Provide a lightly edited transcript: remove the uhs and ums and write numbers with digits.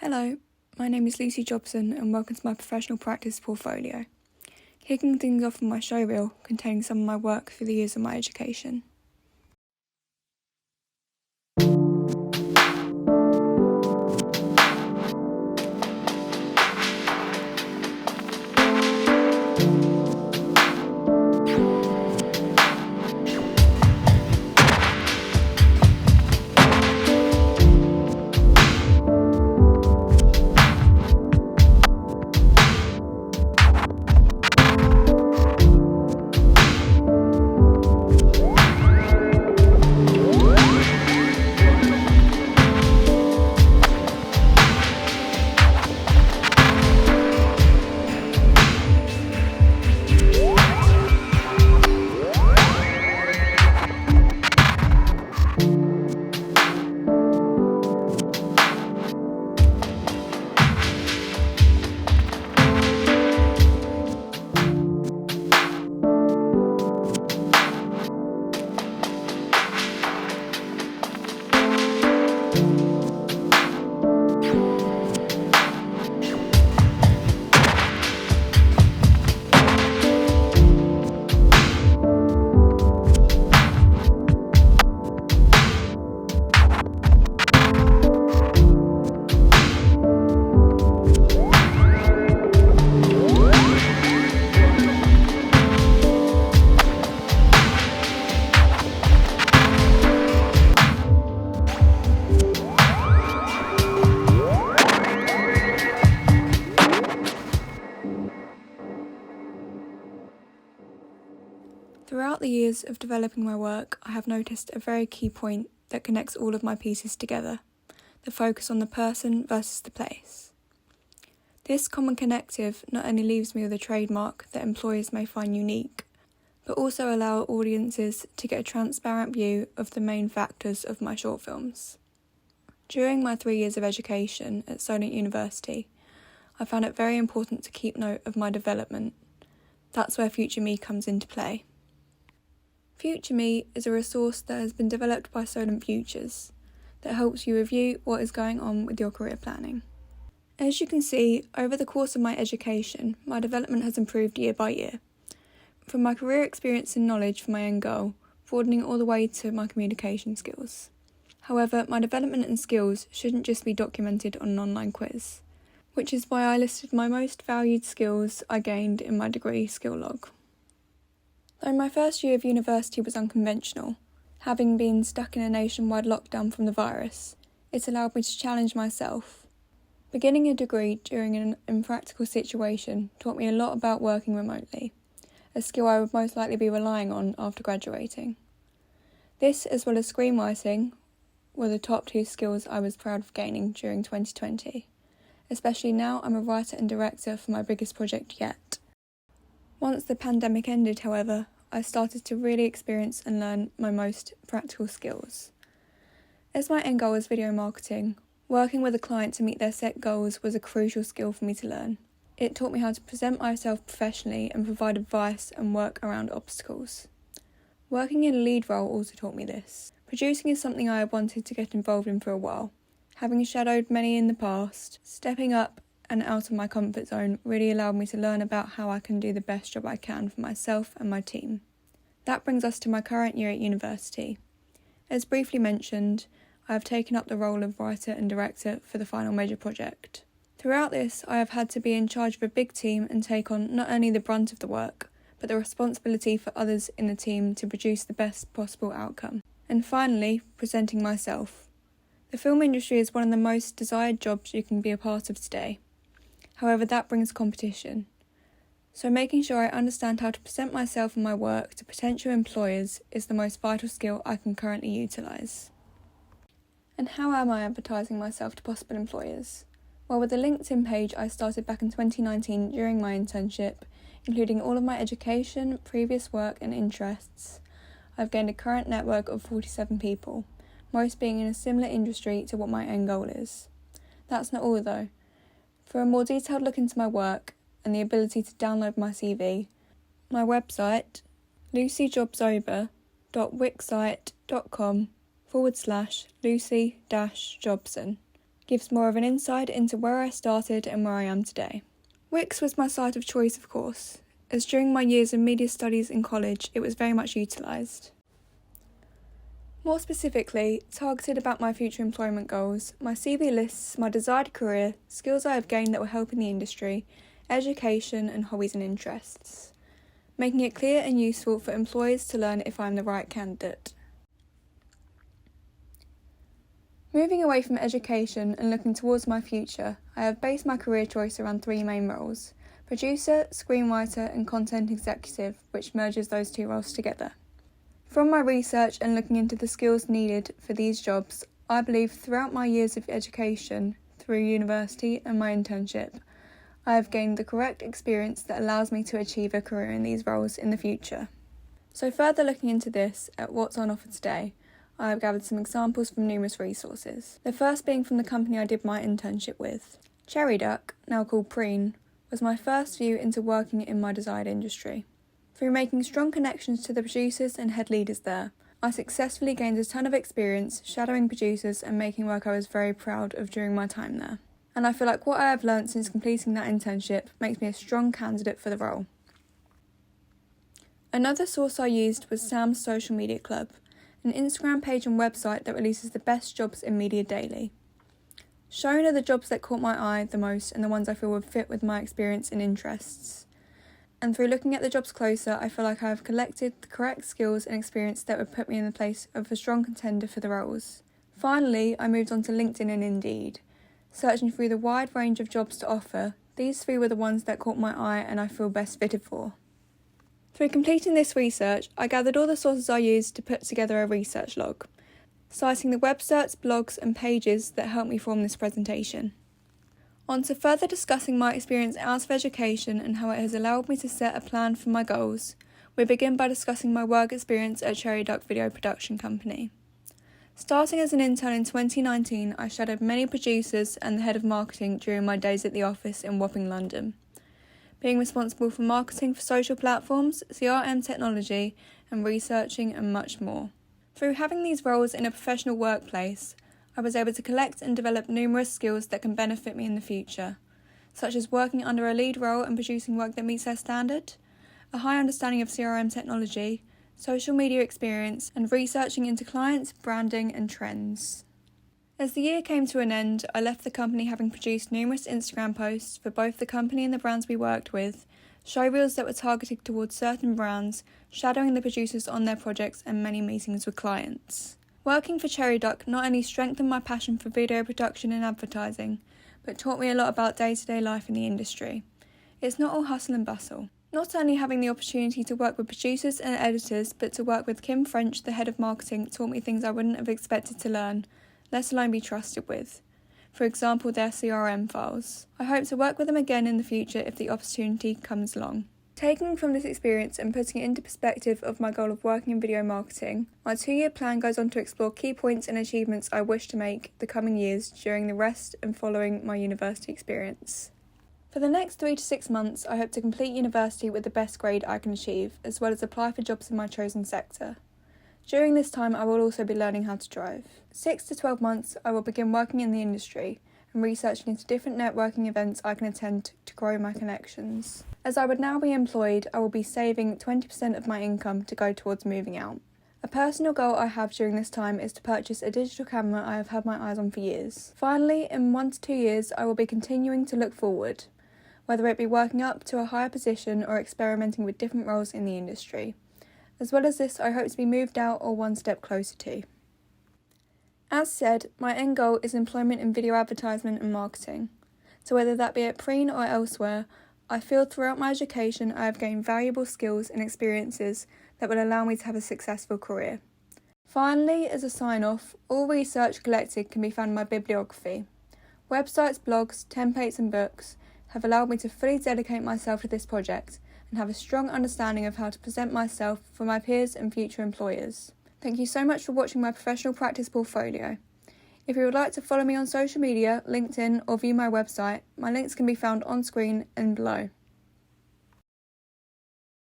Hello, my name is Lucy Jobson and welcome to my professional practice portfolio. Kicking things off with my show reel containing some of my work through the years of my education. Throughout the years of developing my work, I have noticed a very key point that connects all of my pieces together: the focus on the person versus the place. This common connective not only leaves me with a trademark that employers may find unique, but also allow audiences to get a transparent view of the main factors of my short films. During my 3 years of education at Solent University, I found it very important to keep note of my development. That's where Future Me comes into play. Future Me is a resource that has been developed by Solent Futures that helps you review what is going on with your career planning. As you can see, over the course of my education, my development has improved year by year. From my career experience and knowledge for my end goal, broadening all the way to my communication skills. However, my development and skills shouldn't just be documented on an online quiz, which is why I listed my most valued skills I gained in my degree skill log. Though my first year of university was unconventional, having been stuck in a nationwide lockdown from the virus, it allowed me to challenge myself. Beginning a degree during an impractical situation taught me a lot about working remotely, a skill I would most likely be relying on after graduating. This, as well as screenwriting, were the top 2 skills I was proud of gaining during 2020, especially now I'm a writer and director for my biggest project yet. Once the pandemic ended, however, I started to really experience and learn my most practical skills. As my end goal is video marketing, working with a client to meet their set goals was a crucial skill for me to learn. It taught me how to present myself professionally and provide advice and work around obstacles. Working in a lead role also taught me this. Producing is something I had wanted to get involved in for a while. Having shadowed many in the past, stepping up and out of my comfort zone really allowed me to learn about how I can do the best job I can for myself and my team. That brings us to my current year at university. As briefly mentioned, I have taken up the role of writer and director for the final major project. Throughout this, I have had to be in charge of a big team and take on not only the brunt of the work, but the responsibility for others in the team to produce the best possible outcome. And finally, presenting myself. The film industry is one of the most desired jobs you can be a part of today. However, that brings competition. So making sure I understand how to present myself and my work to potential employers is the most vital skill I can currently utilise. And how am I advertising myself to possible employers? Well, with the LinkedIn page I started back in 2019 during my internship, including all of my education, previous work and interests, I've gained a current network of 47 people, most being in a similar industry to what my end goal is. That's not all though. For a more detailed look into my work and the ability to download my CV, my website, lucyjobsober.wixsite.com/Lucy-Jobson, gives more of an insight into where I started and where I am today. Wix was my site of choice, of course, as during my years of media studies in college it was very much utilised. More specifically, targeted about my future employment goals, my CV lists my desired career, skills I have gained that will help in the industry, education and hobbies and interests, making it clear and useful for employers to learn if I am the right candidate. Moving away from education and looking towards my future, I have based my career choice around 3 main roles: producer, screenwriter and content executive, which merges those 2 roles together. From my research and looking into the skills needed for these jobs, I believe throughout my years of education, through university and my internship, I have gained the correct experience that allows me to achieve a career in these roles in the future. So further looking into this, at what's on offer today, I have gathered some examples from numerous resources. The first being from the company I did my internship with. Cherry Duck, now called Preen, was my first view into working in my desired industry. Through making strong connections to the producers and head leaders there, I successfully gained a ton of experience shadowing producers and making work I was very proud of during my time there. And I feel like what I have learnt since completing that internship makes me a strong candidate for the role. Another source I used was Sam's Social Media Club, an Instagram page and website that releases the best jobs in media daily. Shown are the jobs that caught my eye the most and the ones I feel would fit with my experience and interests. And through looking at the jobs closer, I feel like I have collected the correct skills and experience that would put me in the place of a strong contender for the roles. Finally, I moved on to LinkedIn and Indeed. Searching through the wide range of jobs to offer, these 3 were the ones that caught my eye and I feel best fitted for. Through completing this research, I gathered all the sources I used to put together a research log, citing the websites, blogs and pages that helped me form this presentation. On to further discussing my experience out of education and how it has allowed me to set a plan for my goals, we begin by discussing my work experience at Cherry Duck Video Production Company. Starting as an intern in 2019, I shadowed many producers and the head of marketing during my days at the office in Wapping, London, being responsible for marketing for social platforms, CRM technology, and researching and much more. Through having these roles in a professional workplace, I was able to collect and develop numerous skills that can benefit me in the future, such as working under a lead role and producing work that meets their standard, a high understanding of CRM technology, social media experience, and researching into clients, branding, and trends. As the year came to an end, I left the company having produced numerous Instagram posts for both the company and the brands we worked with, showreels that were targeted towards certain brands, shadowing the producers on their projects, and many meetings with clients. Working for Cherry Duck not only strengthened my passion for video production and advertising, but taught me a lot about day-to-day life in the industry. It's not all hustle and bustle. Not only having the opportunity to work with producers and editors, but to work with Kim French, the head of marketing, taught me things I wouldn't have expected to learn, let alone be trusted with. For example, their CRM files. I hope to work with them again in the future if the opportunity comes along. Taking from this experience and putting it into perspective of my goal of working in video marketing, my 2-year plan goes on to explore key points and achievements I wish to make the coming years during the rest and following my university experience. For the next 3 to 6 months, I hope to complete university with the best grade I can achieve, as well as apply for jobs in my chosen sector. During this time, I will also be learning how to drive. 6 to 12 months, I will begin working in the industry and researching into different networking events I can attend to grow my connections. As I would now be employed, I will be saving 20% of my income to go towards moving out. A personal goal I have during this time is to purchase a digital camera I have had my eyes on for years. Finally, in 1 to 2 years, I will be continuing to look forward, whether it be working up to a higher position or experimenting with different roles in the industry. As well as this, I hope to be moved out or 1 step closer to. As said, my end goal is employment in video advertisement and marketing. So whether that be at Preen or elsewhere, I feel throughout my education I have gained valuable skills and experiences that will allow me to have a successful career. Finally, as a sign-off, all research collected can be found in my bibliography. Websites, blogs, templates and books have allowed me to fully dedicate myself to this project and have a strong understanding of how to present myself for my peers and future employers. Thank you so much for watching my professional practice portfolio. If you would like to follow me on social media, LinkedIn, or view my website, my links can be found on screen and below.